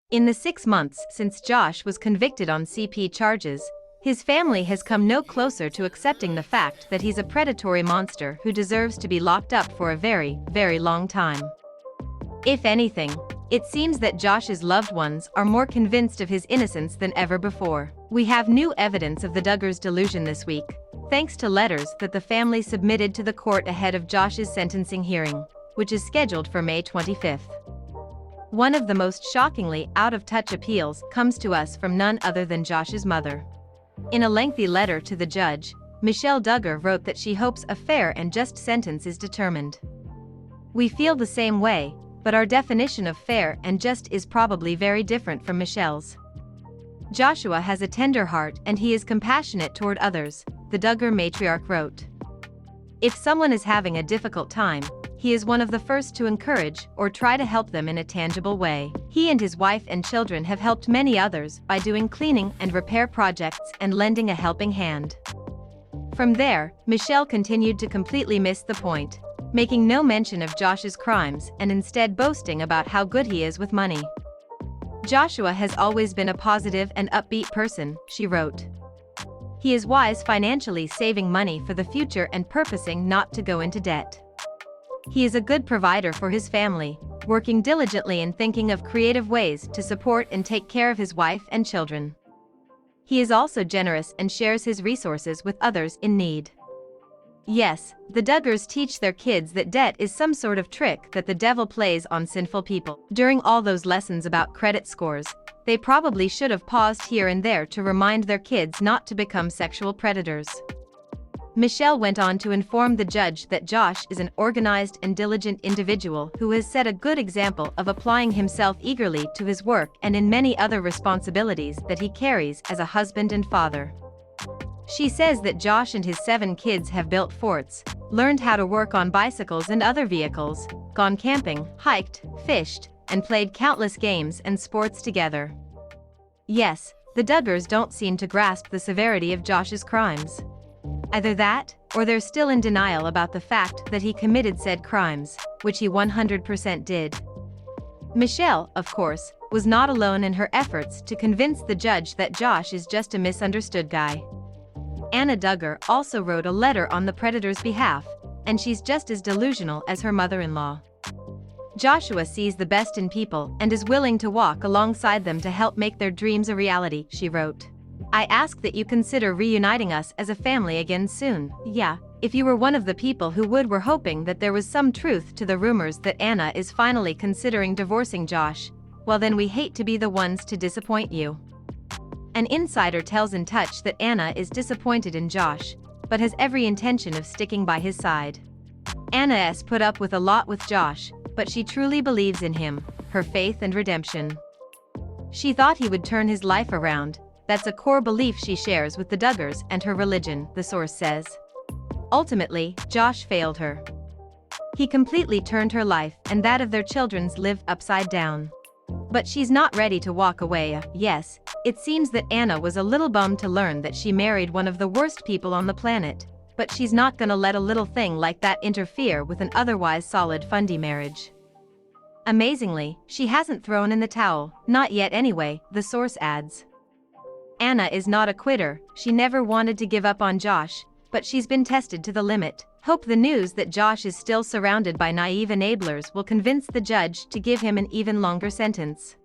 In the 6 months since Josh was convicted on CP charges, his family has come no closer to accepting the fact that he's a predatory monster who deserves to be locked up for a very, very long time. If anything, it seems that Josh's loved ones are more convinced of his innocence than ever before. We have new evidence of the Duggars' delusion this week, thanks to letters that the family submitted to the court ahead of Josh's sentencing hearing, which is scheduled for May 25th. One of the most shockingly out-of-touch appeals comes to us from none other than Josh's mother. In a lengthy letter to the judge, Michelle Duggar wrote that she hopes a fair and just sentence is determined. We feel the same way, but our definition of fair and just is probably very different from Michelle's. Joshua has a tender heart and he is compassionate toward others, the Duggar matriarch wrote. If someone is having a difficult time, he is one of the first to encourage or try to help them in a tangible way. He and his wife and children have helped many others by doing cleaning and repair projects and lending a helping hand. From there, Michelle continued to completely miss the point, making no mention of Josh's crimes and instead boasting about how good he is with money. Joshua has always been a positive and upbeat person, she wrote. He is wise financially, saving money for the future and purposing not to go into debt. He is a good provider for his family, working diligently and thinking of creative ways to support and take care of his wife and children. He is also generous and shares his resources with others in need. Yes, the Duggars teach their kids that debt is some sort of trick that the devil plays on sinful people. During all those lessons about credit scores, they probably should have paused here and there to remind their kids not to become sexual predators. Michelle went on to inform the judge that Josh is an organized and diligent individual who has set a good example of applying himself eagerly to his work and in many other responsibilities that he carries as a husband and father. She says that Josh and his 7 kids have built forts, learned how to work on bicycles and other vehicles, gone camping, hiked, fished, and played countless games and sports together. Yes, the Duggars don't seem to grasp the severity of Josh's crimes. Either that, or they're still in denial about the fact that he committed said crimes, which he 100% did. Michelle, of course, was not alone in her efforts to convince the judge that Josh is just a misunderstood guy. Anna Duggar also wrote a letter on the predator's behalf, and she's just as delusional as her mother-in-law. Joshua sees the best in people and is willing to walk alongside them to help make their dreams a reality, she wrote. I ask that you consider reuniting us as a family again soon. Yeah, if you were one of the people who were hoping that there was some truth to the rumors that Anna is finally considering divorcing Josh, well then we hate to be the ones to disappoint you. An insider tells In Touch that Anna is disappointed in Josh, but has every intention of sticking by his side. Anna has put up with a lot with Josh, but she truly believes in him, her faith and redemption. She thought he would turn his life around. That's a core belief she shares with the Duggars and her religion, the source says. Ultimately, Josh failed her. He completely turned her life and that of their children's life upside down. But she's not ready to walk away. Yes, it seems that Anna was a little bummed to learn that she married one of the worst people on the planet, but she's not gonna let a little thing like that interfere with an otherwise solid fundy marriage. Amazingly, she hasn't thrown in the towel, not yet anyway, the source adds. Anna is not a quitter, she never wanted to give up on Josh, but she's been tested to the limit. Hope the news that Josh is still surrounded by naive enablers will convince the judge to give him an even longer sentence.